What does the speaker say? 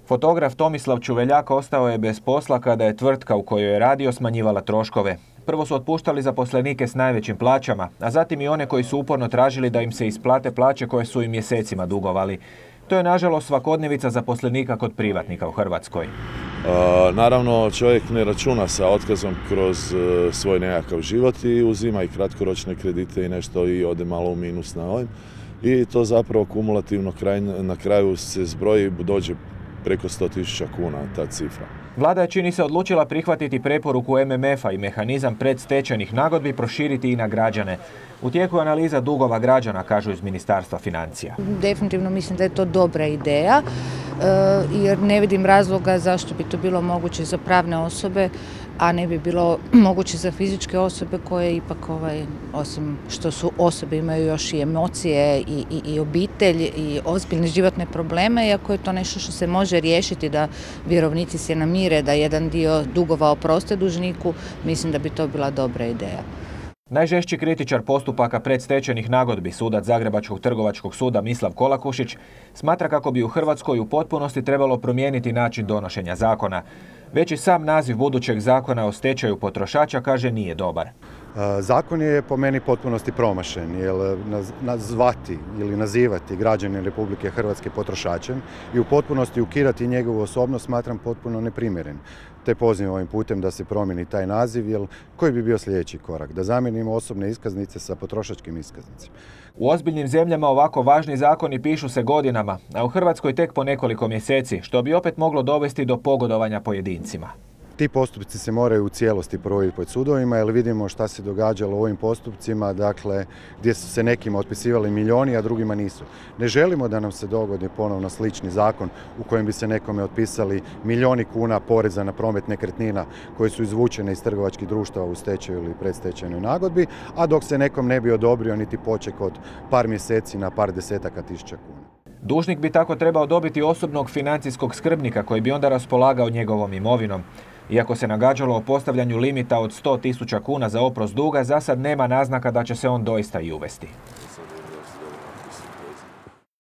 Fotograf Tomislav Čuveljak ostao je bez posla kada je tvrtka u kojoj je radio smanjivala troškove. Prvo su otpuštali zaposlenike s najvećim plaćama, a zatim i one koji su uporno tražili da im se isplate plaće koje su im mjesecima dugovali. To je nažalost svakodnevica zaposlenika kod privatnika u Hrvatskoj. Naravno, čovjek ne računa sa otkazom kroz svoj nekakav život i uzima i kratkoročne kredite i nešto i ode malo u minus na ovim. I to zapravo kumulativno na kraju se zbroji i dođe preko 100.000 kuna ta cifra. Vlada je, čini se, odlučila prihvatiti preporuku MMF-a i mehanizam predstečajnih nagodbi proširiti i na građane. U tijeku je analiza dugova građana, kažu iz Ministarstva financija. Definitivno mislim da je to dobra ideja, jer ne vidim razloga zašto bi to bilo moguće za pravne osobe, a ne bi bilo moguće za fizičke osobe koje ipak, osim što su osobe, imaju još i emocije i obitelj i ozbiljne životne probleme, iako je to nešto što se može riješiti da vjerovnici se namire, da jedan dio dugova oproste dužniku, mislim da bi to bila dobra ideja. Najžešći kritičar postupaka predstečajnih nagodbi, sudac Zagrebačkog trgovačkog suda Mislav Kolakušić, smatra kako bi u Hrvatskoj u potpunosti trebalo promijeniti način donošenja zakona. Već i sam naziv budućeg zakona o stečaju potrošača, kaže, nije dobar. Zakon je po meni potpunosti promašen, jer nazvati ili nazivati građane Republike Hrvatske potrošačem i u potpunosti ukidati njegovu osobnost smatram potpuno neprimjeren. Te pozivam ovim putem da se promijeni taj naziv, jer koji bi bio sljedeći korak? Da zamijenimo osobne iskaznice sa potrošačkim iskaznicama. U ozbiljnim zemljama ovako važni zakoni pišu se godinama, a u Hrvatskoj tek po nekoliko mjeseci, što bi opet moglo dovesti do pogodovanja pojedincima. Ti postupci se moraju u cijelosti provoditi pod sudovima, jer vidimo šta se događalo u ovim postupcima, dakle, gdje su se nekima otpisivali milijuni, a drugima nisu. Ne želimo da nam se dogodi ponovno slični zakon u kojem bi se nekome otpisali milijuni kuna poreza na promet nekretnina koji su izvučene iz trgovačkih društava u stečaju ili predstečajnoj nagodbi, a dok se nekom ne bi odobrio niti poček od par mjeseci na par desetaka tisuća kuna. Dužnik bi tako trebao dobiti osobnog financijskog skrbnika koji bi onda raspolagao njegovom imovinom. Iako se nagađalo o postavljanju limita od 100.000 kuna za oprost duga, za sad nema naznaka da će se on doista i uvesti.